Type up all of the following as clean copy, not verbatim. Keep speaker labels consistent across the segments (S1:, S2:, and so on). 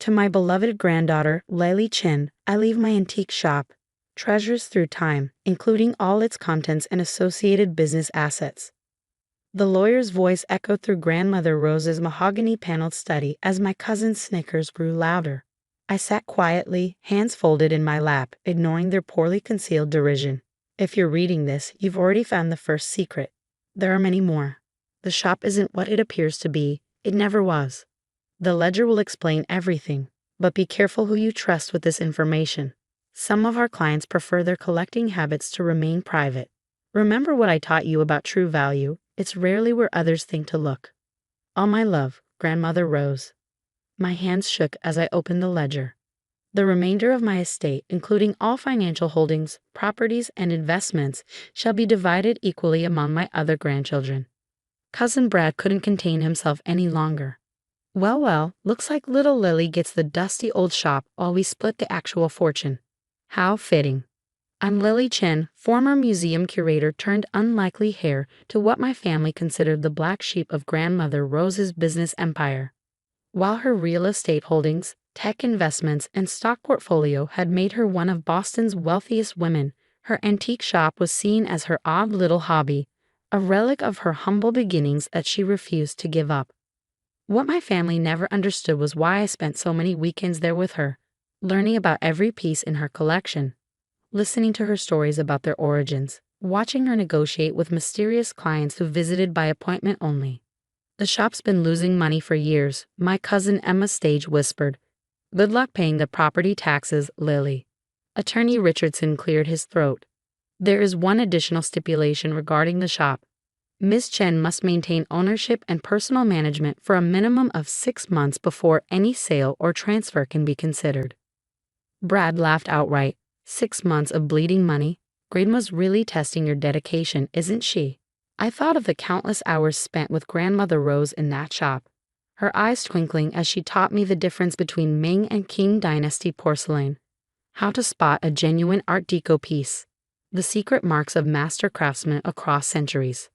S1: To my beloved granddaughter, Lily Chin, I leave my antique shop, treasures through time, including all its contents and associated business assets. The lawyer's voice echoed through Grandmother Rose's mahogany-paneled study as my cousin's snickers grew louder. I sat quietly, hands folded in my lap, ignoring their poorly concealed derision. If you're reading this, you've already found the first secret. There are many more. The shop isn't what it appears to be. It never was. The ledger will explain everything, but be careful who you trust with this information. Some of our clients prefer their collecting habits to remain private. Remember what I taught you about true value. It's rarely where others think to look. All my love, Grandmother Rose. My hands shook as I opened the ledger. The remainder of my estate, including all financial holdings, properties, and investments, shall be divided equally among my other grandchildren. Cousin Brad couldn't contain himself any longer. Well, looks like little Lily gets the dusty old shop while we split the actual fortune. How fitting. I'm Lily Chen, former museum curator turned unlikely heir to what my family considered the black sheep of Grandmother Rose's business empire. While her real estate holdings, tech investments, and stock portfolio had made her one of Boston's wealthiest women, her antique shop was seen as her odd little hobby, a relic of her humble beginnings that she refused to give up. What my family never understood was why I spent so many weekends there with her, learning about every piece in her collection, listening to her stories about their origins, watching her negotiate with mysterious clients who visited by appointment only. The shop's been losing money for years, my cousin Emma Stage whispered. Good luck paying the property taxes, Lily. Attorney Richardson cleared his throat. There is one additional stipulation regarding the shop. Ms. Chen must maintain ownership and personal management for a minimum of 6 months before any sale or transfer can be considered. Brad laughed outright. 6 months of bleeding money? Grandma's really testing your dedication, isn't she? I thought of the countless hours spent with Grandmother Rose in that shop, her eyes twinkling as she taught me the difference between Ming and Qing dynasty porcelain, how to spot a genuine Art Deco piece, the secret marks of master craftsmen across centuries.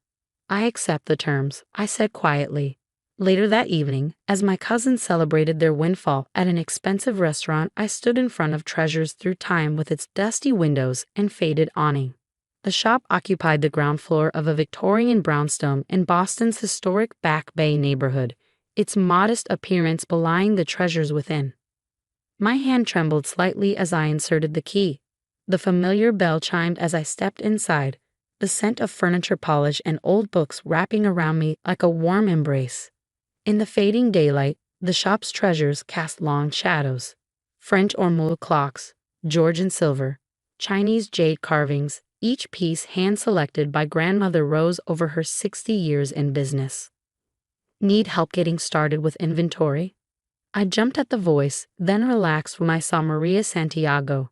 S1: I accept the terms, I said quietly. Later that evening, as my cousins celebrated their windfall at an expensive restaurant, I stood in front of Treasures Through Time with its dusty windows and faded awning. The shop occupied the ground floor of a Victorian brownstone in Boston's historic Back Bay neighborhood, its modest appearance belying the treasures within. My hand trembled slightly as I inserted the key. The familiar bell chimed as I stepped inside, the scent of furniture polish and old books wrapping around me like a warm embrace. In the fading daylight, the shop's treasures cast long shadows. French ormolu clocks, Georgian silver, Chinese jade carvings, each piece hand-selected by Grandmother Rose over her 60 years in business. Need help getting started with inventory? I jumped at the voice, then relaxed when I saw Maria Santiago,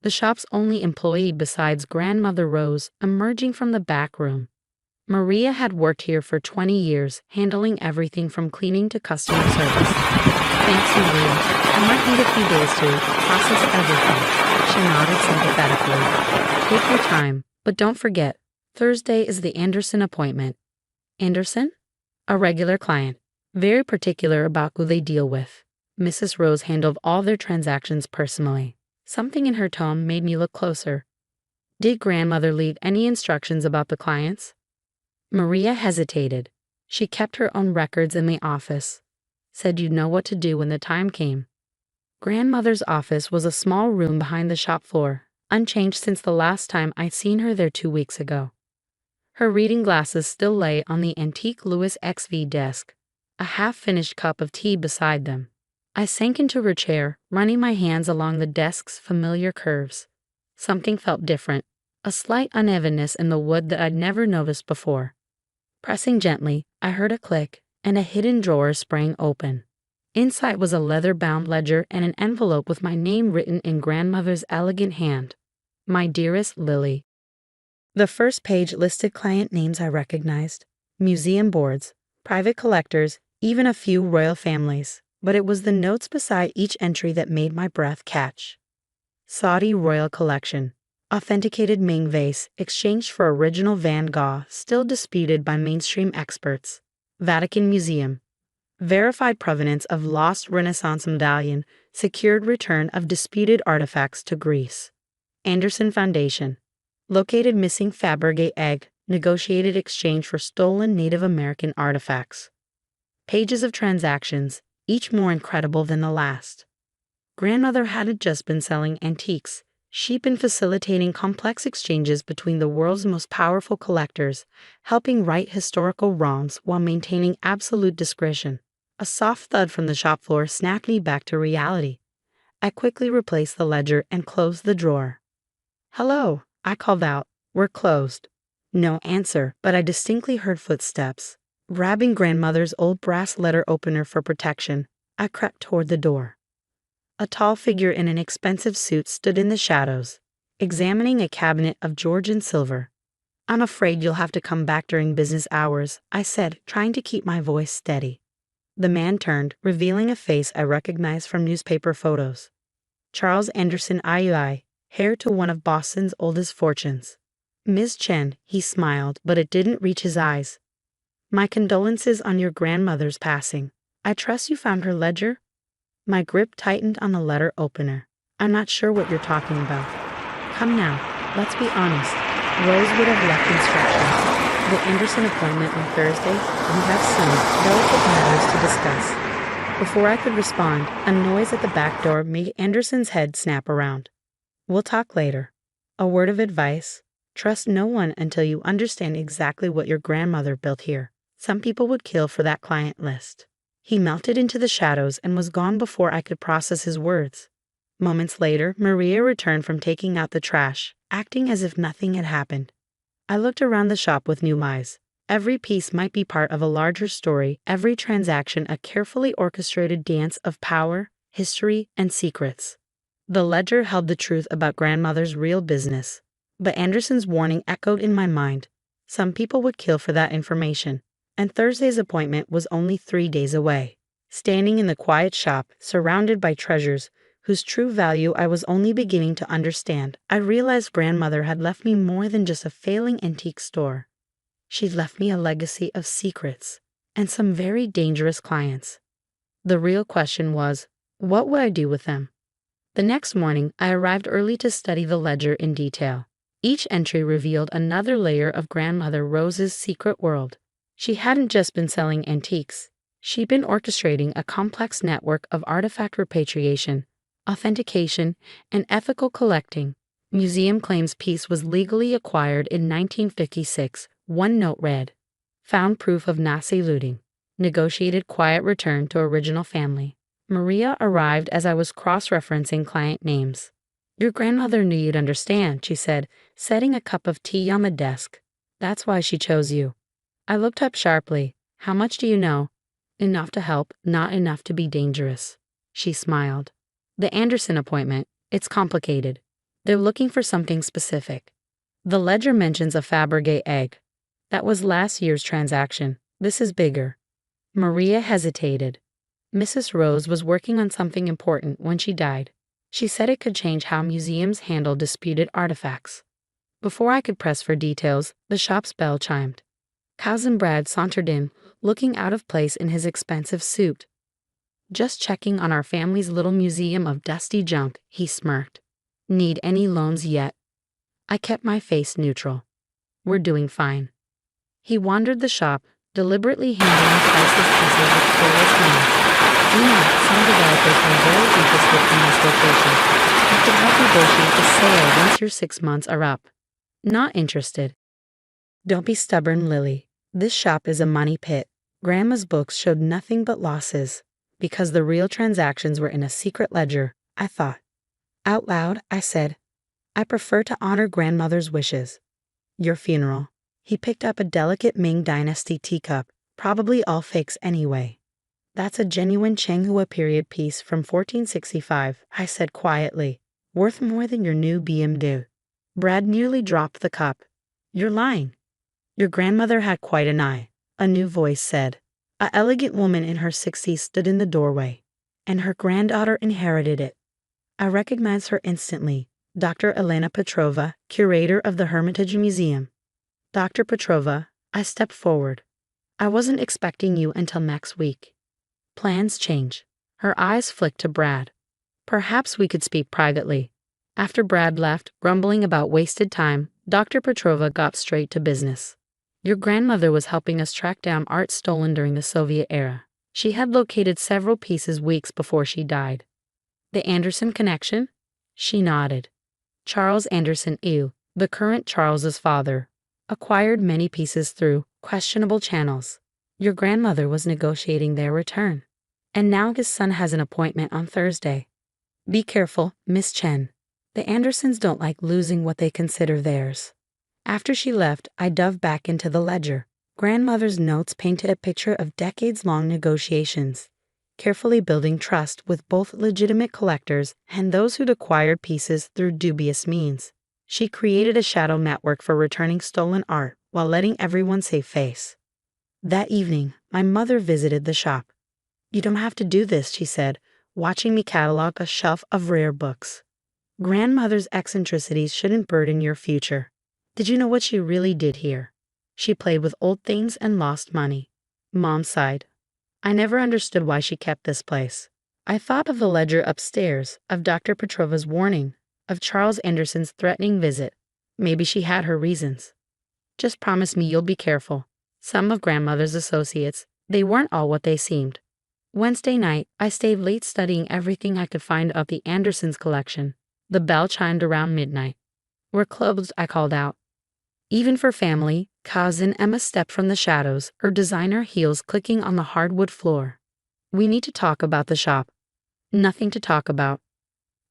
S1: the shop's only employee besides Grandmother Rose, emerging from the back room. Maria had worked here for 20 years, handling everything from cleaning to customer service. Thanks, Maria. I might need a few days to process everything. She nodded sympathetically. Take your time, but don't forget, Thursday is the Anderson appointment. Anderson? A regular client, very particular about who they deal with. Mrs. Rose handled all their transactions personally. Something in her tone made me look closer. Did Grandmother leave any instructions about the clients? Maria hesitated. She kept her own records in the office. Said you'd know what to do when the time came. Grandmother's office was a small room behind the shop floor, unchanged since the last time I'd seen her there 2 weeks ago. Her reading glasses still lay on the antique Louis XV desk, a half-finished cup of tea beside them. I sank into her chair, running my hands along the desk's familiar curves. Something felt different, a slight unevenness in the wood that I'd never noticed before. Pressing gently, I heard a click, and a hidden drawer sprang open. Inside was a leather-bound ledger and an envelope with my name written in Grandmother's elegant hand. My dearest Lily. The first page listed client names I recognized, museum boards, private collectors, even a few royal families. But it was the notes beside each entry that made my breath catch. Saudi Royal Collection. Authenticated Ming vase exchanged for original Van Gogh, still disputed by mainstream experts. Vatican Museum. verified provenance of lost Renaissance medallion, secured return of disputed artifacts to Greece. Anderson Foundation. Located missing Fabergé egg, negotiated exchange for stolen Native American artifacts. Pages of transactions, each more incredible than the last. Grandmother hadn't just been selling antiques. She'd been facilitating complex exchanges between the world's most powerful collectors, helping right historical wrongs while maintaining absolute discretion. A soft thud from the shop floor snapped me back to reality. I quickly replaced the ledger and closed the drawer. "Hello," I called out. "We're closed." No answer, but I distinctly heard footsteps. Grabbing grandmother's old brass letter opener for protection, I crept toward the door. A tall figure in an expensive suit stood in the shadows, examining a cabinet of Georgian silver. "I'm afraid you'll have to come back during business hours," I said, trying to keep my voice steady. The man turned, revealing a face I recognized from newspaper photos. Charles Anderson II, heir to one of Boston's oldest fortunes. "Ms. Chen," he smiled, but it didn't reach his eyes. "My condolences on your grandmother's passing. I trust you found her ledger?" My grip tightened on the letter opener. "I'm not sure what you're talking about." "Come now, let's be honest." Rose would have left instructions. "The Anderson appointment on Thursday, we have some delicate matters to discuss." Before I could respond, a noise at the back door made Anderson's head snap around. "We'll talk later." A word of advice: trust no one until you understand exactly what your grandmother built here. Some people would kill for that client list. He melted into the shadows and was gone before I could process his words. Moments later, Maria returned from taking out the trash, acting as if nothing had happened. I looked around the shop with new eyes. Every piece might be part of a larger story, every transaction a carefully orchestrated dance of power, history, and secrets. The ledger held the truth about grandmother's real business. But Anderson's warning echoed in my mind. Some people would kill for that information. And Thursday's appointment was only 3 days away. Standing in the quiet shop, surrounded by treasures whose true value I was only beginning to understand, I realized grandmother had left me more than just a failing antique store. She'd left me a legacy of secrets and some very dangerous clients. The real question was, what would I do with them? The next morning, I arrived early to study the ledger in detail. Each entry revealed another layer of Grandmother Rose's secret world. She hadn't just been selling antiques. She'd been orchestrating a complex network of artifact repatriation, authentication, and ethical collecting. Museum claims piece was legally acquired in 1956. One note read, "Found proof of Nazi looting. Negotiated quiet return to original family." Maria arrived as I was cross-referencing client names. "Your grandmother knew you'd understand," she said, setting a cup of tea on the desk. "That's why she chose you." I looked up sharply. "How much do you know?" "Enough to help, not enough to be dangerous." She smiled. "The Anderson appointment, it's complicated. They're looking for something specific. The ledger mentions a Fabergé egg. That was last year's transaction. This is bigger." Maria hesitated. "Mrs. Rose was working on something important when she died. She said it could change how museums handle disputed artifacts." Before I could press for details, the shop's bell chimed. Cousin Brad sauntered in, looking out of place in his expensive suit. "Just checking on our family's little museum of dusty junk," he smirked. "Need any loans yet?" I kept my face neutral. "We're doing fine." He wandered the shop, deliberately handling priceless pieces with careless hands. "You know, some developers are very interested in this location. I could help negotiate the sale once your 6 months are up." "Not interested." "Don't be stubborn, Lily. This shop is a money pit." Grandma's books showed nothing but losses. Because the real transactions were in a secret ledger, I thought. Out loud, I said, "I prefer to honor grandmother's wishes." "Your funeral." He picked up a delicate Ming Dynasty teacup, probably all fakes anyway. "That's a genuine Chenghua period piece from 1465, I said quietly. "Worth more than your new BMW." Brad nearly dropped the cup. "You're lying." "Your grandmother had quite an eye," a new voice said. A elegant woman in her 60s stood in the doorway, and her granddaughter inherited it. I recognized her instantly. Dr. Elena Petrova, curator of the Hermitage Museum. "Dr. Petrova," I stepped forward. "I wasn't expecting you until next week." Plans change. Her eyes flicked to Brad. Perhaps we could speak privately. After Brad left, grumbling about wasted time, Dr. Petrova got straight to business. Your grandmother was helping us track down art stolen during the Soviet era. She had located several pieces weeks before she died. The Anderson connection? She nodded. Charles Anderson Ew, the current Charles's father, acquired many pieces through questionable channels. Your grandmother was negotiating their return. And now his son has an appointment on Thursday. Be careful, Miss Chen. The Andersons don't like losing what they consider theirs. After she left, I dove back into the ledger. Grandmother's notes painted a picture of decades-long negotiations, carefully building trust with both legitimate collectors and those who'd acquired pieces through dubious means. She created a shadow network for returning stolen art while letting everyone save face. That evening, my mother visited the shop. You don't have to do this, she said, watching me catalog a shelf of rare books. Grandmother's eccentricities shouldn't burden your future. Did you know what she really did here? She played with old things and lost money. Mom sighed. I never understood why she kept this place. I thought of the ledger upstairs, of Dr. Petrova's warning, of Charles Anderson's threatening visit. Maybe she had her reasons. Just promise me you'll be careful. Some of grandmother's associates, they weren't all what they seemed. Wednesday night, I stayed late studying everything I could find of the Andersons' collection. The bell chimed around midnight. We're closed, I called out. Even for family, cousin Emma stepped from the shadows, her designer heels clicking on the hardwood floor. We need to talk about the shop. Nothing to talk about.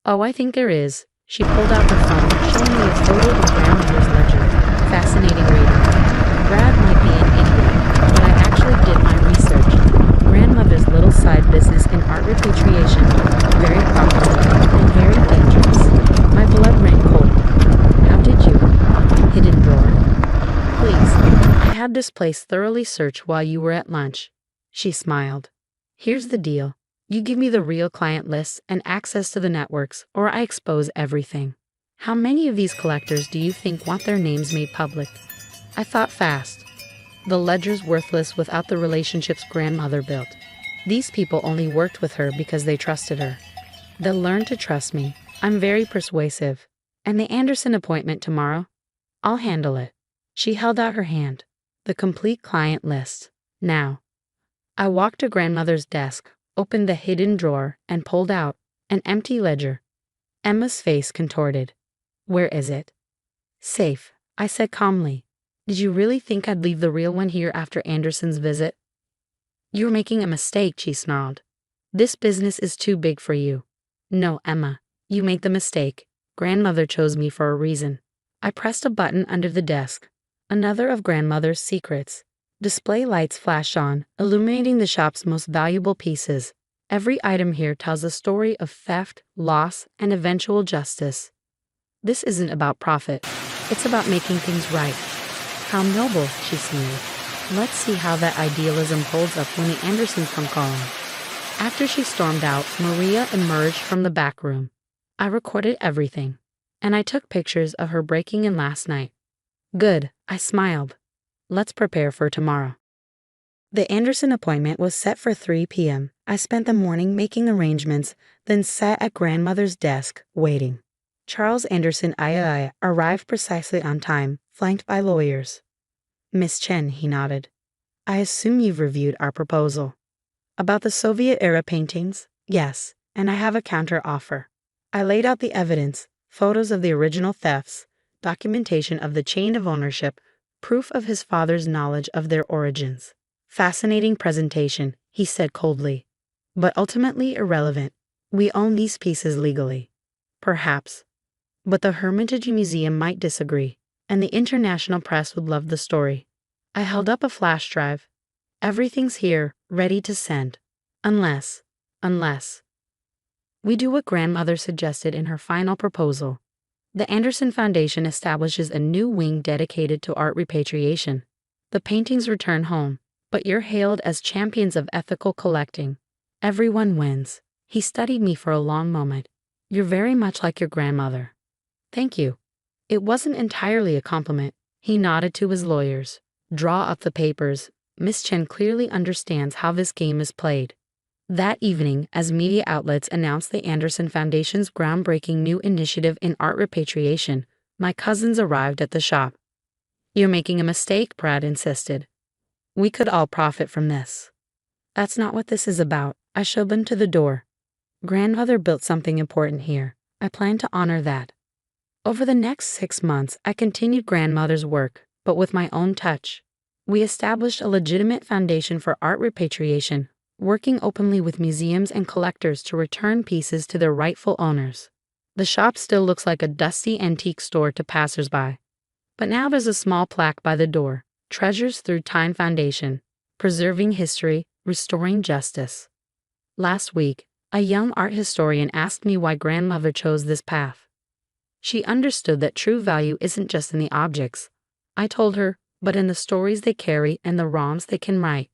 S1: Oh, I think there is. She pulled out her phone, showing me a photo of grandmother's ledger. Fascinating reading. Brad might be an idiot, but I actually did my research. Grandmother's little side business in art repatriation. Very profitable and very dangerous. My blood ran cold. How did you? Hidden drawer. Please, I had this place thoroughly searched while you were at lunch. She smiled. Here's the deal. You give me the real client lists and access to the networks, or I expose everything. How many of these collectors do you think want their names made public? I thought fast. The ledger's worthless without the relationships grandmother built. These people only worked with her because they trusted her. They'll learn to trust me. I'm very persuasive. And the Anderson appointment tomorrow? I'll handle it. She held out her hand. The complete client list. Now. I walked to grandmother's desk, opened the hidden drawer, and pulled out an empty ledger. Emma's face contorted. Where is it? Safe, I said calmly. Did you really think I'd leave the real one here after Anderson's visit? You're making a mistake, she snarled. This business is too big for you. No, Emma, you made the mistake. Grandmother chose me for a reason. I pressed a button under the desk. Another of grandmother's secrets. Display lights flashed on, illuminating the shop's most valuable pieces. Every item here tells a story of theft, loss, and eventual justice. This isn't about profit. It's about making things right. How noble, she sneered. Let's see how that idealism holds up when the Andersons come calling. After she stormed out, Maria emerged from the back room. I recorded everything, and I took pictures of her breaking in last night. Good, I smiled. Let's prepare for tomorrow. The Anderson appointment was set for 3 p.m. I spent the morning making arrangements, then sat at grandmother's desk, waiting. Charles Anderson II arrived precisely on time, flanked by lawyers. Miss Chen, he nodded. I assume you've reviewed our proposal. About the Soviet-era paintings? Yes, and I have a counter-offer. I laid out the evidence, photos of the original thefts, documentation of the chain of ownership, proof of his father's knowledge of their origins. Fascinating presentation, he said coldly. But ultimately irrelevant. We own these pieces legally. Perhaps. But the Hermitage Museum might disagree, and the international press would love the story. I held up a flash drive. Everything's here, ready to send. Unless. We do what grandmother suggested in her final proposal. The Anderson Foundation establishes a new wing dedicated to art repatriation. The paintings return home, but you're hailed as champions of ethical collecting. Everyone wins. He studied me for a long moment. You're very much like your grandmother. Thank you. It wasn't entirely a compliment. He nodded to his lawyers. Draw up the papers. Miss Chen clearly understands how this game is played. That evening, as media outlets announced the Anderson Foundation's groundbreaking new initiative in art repatriation, my cousins arrived at the shop. "You're making a mistake," Brad insisted. "We could all profit from this." "That's not what this is about." I showed them to the door. "Grandmother built something important here. I plan to honor that." Over the next 6 months, I continued grandmother's work, but with my own touch. We established a legitimate foundation for art repatriation, working openly with museums and collectors to return pieces to their rightful owners. The shop still looks like a dusty antique store to passersby. But now there's a small plaque by the door: Treasures Through Time Foundation, preserving history, restoring justice. Last week, a young art historian asked me why grandmother chose this path. She understood that true value isn't just in the objects. I told her, but in the stories they carry and the wrongs they can right.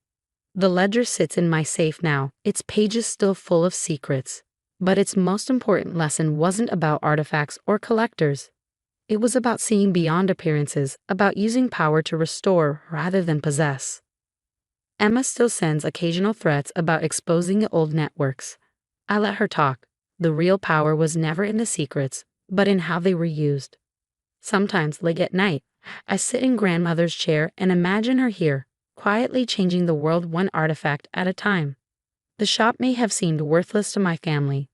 S1: The ledger sits in my safe now, its pages still full of secrets. But its most important lesson wasn't about artifacts or collectors. It was about seeing beyond appearances, about using power to restore rather than possess. Emma still sends occasional threats about exposing the old networks. I let her talk. The real power was never in the secrets, but in how they were used. Sometimes, late at night, I sit in grandmother's chair and imagine her here, quietly changing the world one artifact at a time. The shop may have seemed worthless to my family,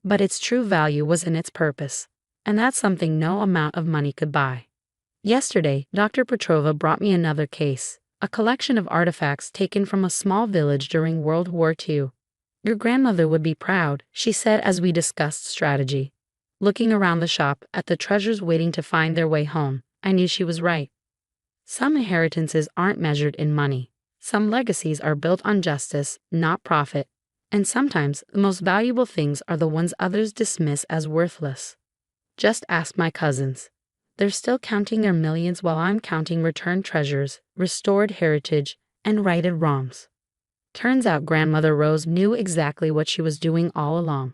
S1: but its true value was in its purpose, and that's something no amount of money could buy. Yesterday, Dr. Petrova brought me another case, a collection of artifacts taken from a small village during World War II. "Your grandmother would be proud," she said as we discussed strategy. Looking around the shop at the treasures waiting to find their way home, I knew she was right. Some inheritances aren't measured in money. Some legacies are built on justice, not profit. And sometimes the most valuable things are the ones others dismiss as worthless. Just ask my cousins. They're still counting their millions while I'm counting returned treasures, restored heritage, and righted wrongs. Turns out Grandmother Rose knew exactly what she was doing all along.